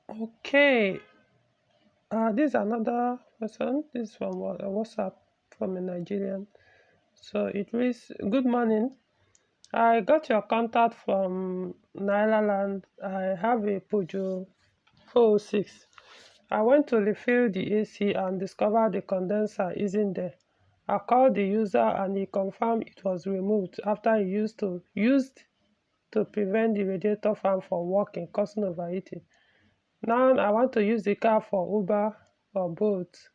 Okay. This is another person. This is from WhatsApp from a Nigerian. So it reads, "Good morning. I got your contact from Nylaland. I have a Peugeot 406. I went to refill the AC and discovered the condenser isn't there. I called the user and he confirmed it was removed after he used to prevent the radiator fan from working, causing overheating. Now I want to use the car for or Bolt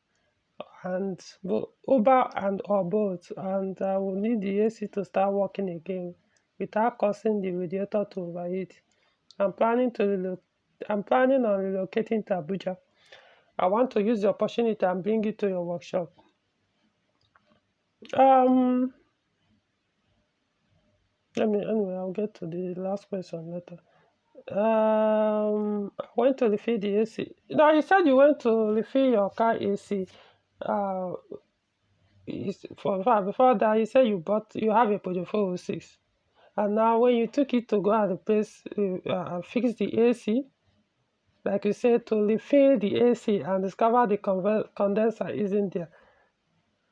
Uber and or both, and I will need the AC to start working again without causing the radiator to overheat. I'm planning to I'm planning on relocating to Abuja. I want to use the opportunity and bring it to your workshop. Um, anyway, I'll get to the last question later. I went to refill the AC. Now you said you went to refill your car AC. Uh, before that, you said you have a Peugeot 406. And now when you took it to go and replace, fix the AC, like you said, to refill the AC and discover the condenser isn't there.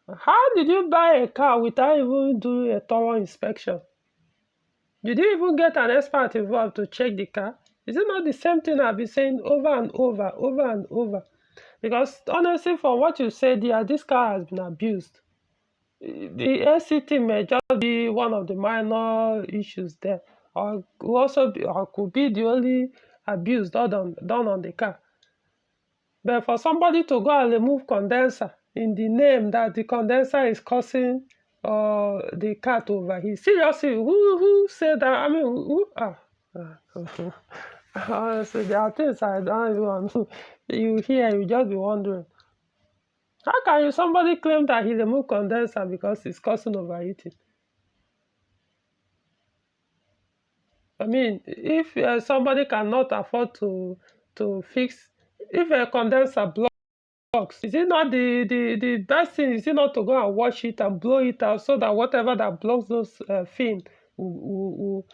How did you buy a car without even doing a thorough inspection? Did you even get an expert involved to check the car? Is it not the same thing I've been saying over and over, over and over? Because honestly, from what you said here, this car has been abused. The ACT may just be one of the minor issues there, or could be the only abuse done on the car. But for somebody to go and remove condenser in the name that the condenser is causing the car to overheat. Seriously, who said that? I mean, honestly, there are things I don't even know. You hear, you just be wondering. How can somebody claim that he removed condenser because it's causing overheating? I mean, if somebody cannot afford to fix, if a condenser blocks, is it not the best thing? Is it not to go and wash it and blow it out so that whatever that blocks those fins will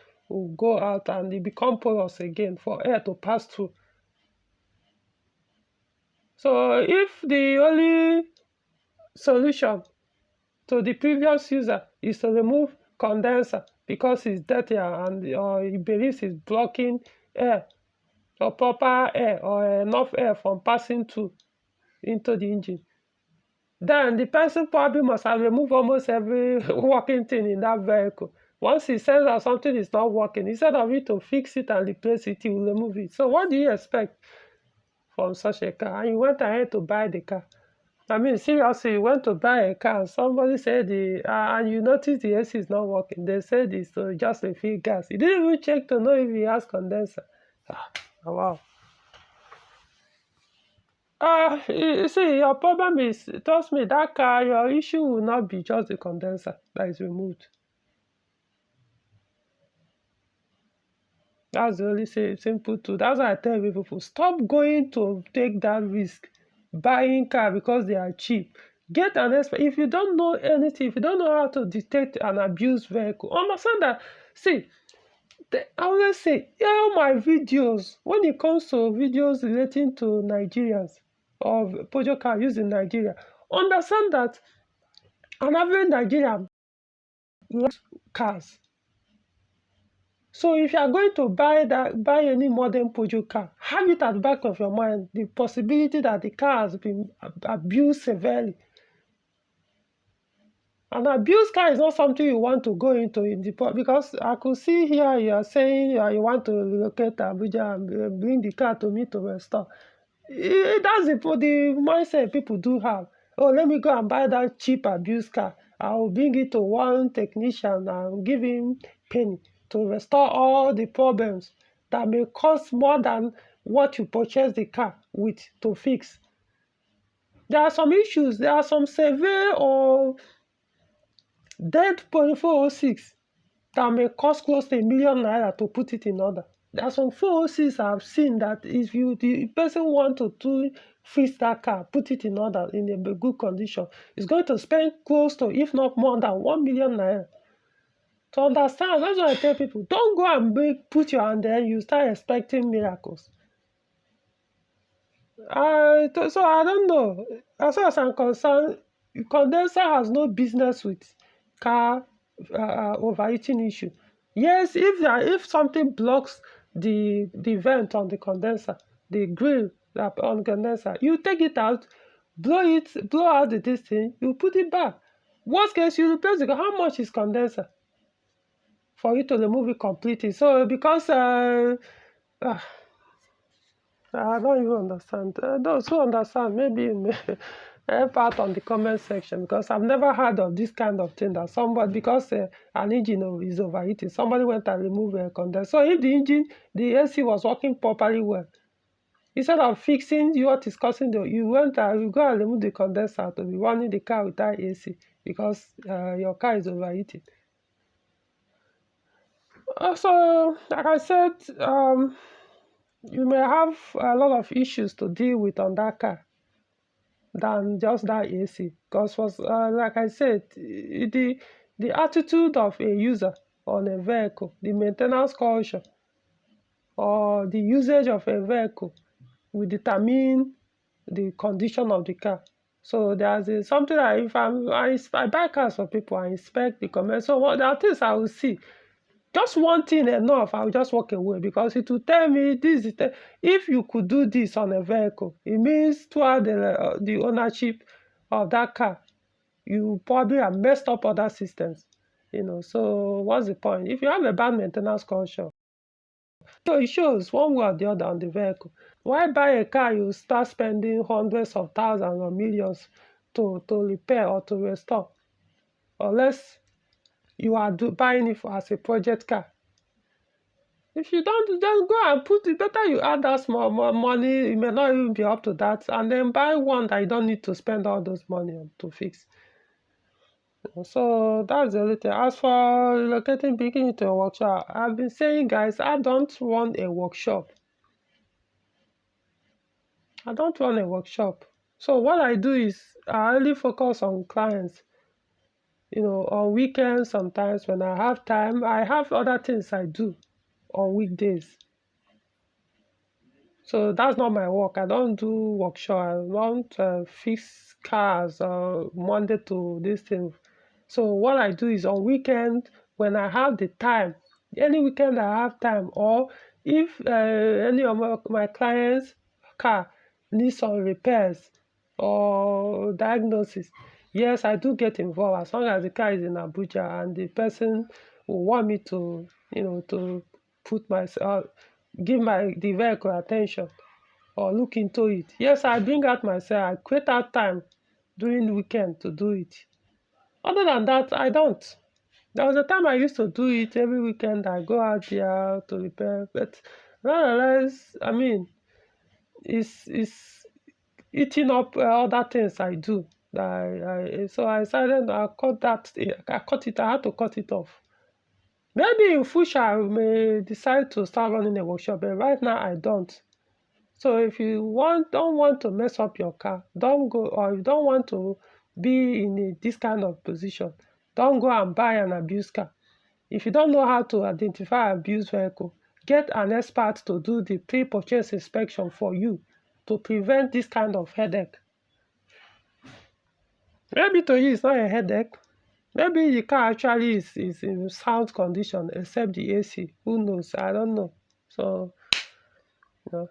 go out and it become porous again for air to pass through? So if the only solution to the previous user is to remove condenser because it's dirty and or he believes it's blocking air or proper air or enough air from passing through into the engine, then the person probably must have removed almost every working thing in that vehicle. Once he says that something is not working, instead of it to fix it and replace it, he will remove it. So what do you expect from such a car? And you went ahead to buy the car. I mean, seriously, you went to buy a car, somebody said and you notice the AC is not working. They said it's just a refill gas. You didn't even check to know if it has condenser. Ah, wow. You see, your problem is, trust me, that car, your issue will not be just the condenser that is removed. That's the only simple truth. That's why I tell people, stop going to take that risk, buying car because they are cheap. Get an expert. If you don't know anything, if you don't know how to detect an abused vehicle, understand that, see, I always say, all my videos, when it comes to videos relating to Nigerians or Peugeot car used in Nigeria, understand that an average Nigerian loves cars. So if you are going to buy any modern Peugeot car, have it at the back of your mind the possibility that the car has been abused severely. An abused car is not something you want to go into because I could see here you are saying you want to relocate to Abuja and bring the car to me to restore. That's the mindset people do have. Oh, let me go and buy that cheap abused car. I will bring it to one technician and give him penny to restore all the problems that may cost more than what you purchased the car with to fix. There are some issues. There are some severe or dead 406 that may cost close to ₦1 million to put it in order. There are some 406 I've seen that if the person want to fix that car, put it in order in a good condition, is going to spend close to, if not more than ₦1 million. To understand, that's why I tell people, don't go and put your hand there and you start expecting miracles. So I don't know. As far as I'm concerned, condenser has no business with car overheating issue. Yes, if something blocks the vent on the condenser, the grill that on condenser, you take it out, blow out the this thing, you put it back. Worst case, you replace it. How much is condenser for you to remove it completely? So because uh, I don't even understand. Those who understand, maybe you may help out on the comment section, because I've never heard of this kind of thing that somebody, because an engine is overheating, somebody went and removed a condenser. So if the engine, the AC was working properly well, instead of fixing what is causing you went and you go and remove the condenser to be running the car without AC because your car is overheating. So, like I said, you may have a lot of issues to deal with on that car than just that AC. Because like I said, the attitude of a user on a vehicle, the maintenance culture, or the usage of a vehicle will determine the condition of the car. So something that if I buy cars for people, I inspect the comment. So there are things I will see. Just one thing enough, I will just walk away, because it will tell me this is if you could do this on a vehicle, it means throughout the ownership of that car, you probably have messed up other systems. So what's the point? If you have a bad maintenance culture, so it shows one way or the other on the vehicle. Why buy a car you start spending hundreds of thousands or millions to repair or to restore, unless you are buying it as a project car? If you don't, then go and put it. Better you add that small more money. It may not even be up to that, and then buy one that you don't need to spend all those money on to fix. So that's the only thing. As for relocating, beginning to a workshop, I've been saying, guys, I don't run a workshop. I don't run a workshop. So what I do is I only focus on clients. On weekends, sometimes when I have time, I have other things I do on weekdays. So that's not my work. I don't do workshop. I don't fix cars Monday to this thing. So what I do is on weekend when I have the time, any weekend I have time, or if any of my clients' car needs some repairs or diagnosis, yes, I do get involved, as long as the car is in Abuja and the person will want me to, to put myself, give the vehicle attention or look into it. Yes, I bring out myself. I create out time during the weekend to do it. Other than that, I don't. There was a time I used to do it every weekend. I go out there to repair, but nonetheless, I mean, it's eating up other things I do. So I decided I cut that. I cut it. I had to cut it off. Maybe in future I may decide to start running a workshop, but right now I don't. So if you don't want to mess up your car, don't go, or you don't want to be in this kind of position, don't go and buy an abused car. If you don't know how to identify abused vehicle, get an expert to do the pre-purchase inspection for you to prevent this kind of headache. Maybe to you it's not a headache. Maybe the car actually is in sound condition except the AC. Who knows? I don't know. So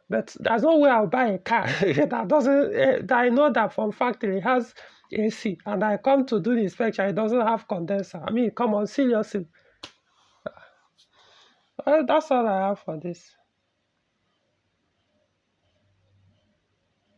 but there's no way I'll buy a car that doesn't that I know that from factory has AC, and I come to do the inspection, it doesn't have condenser. I mean, come on, seriously. That's all I have for this.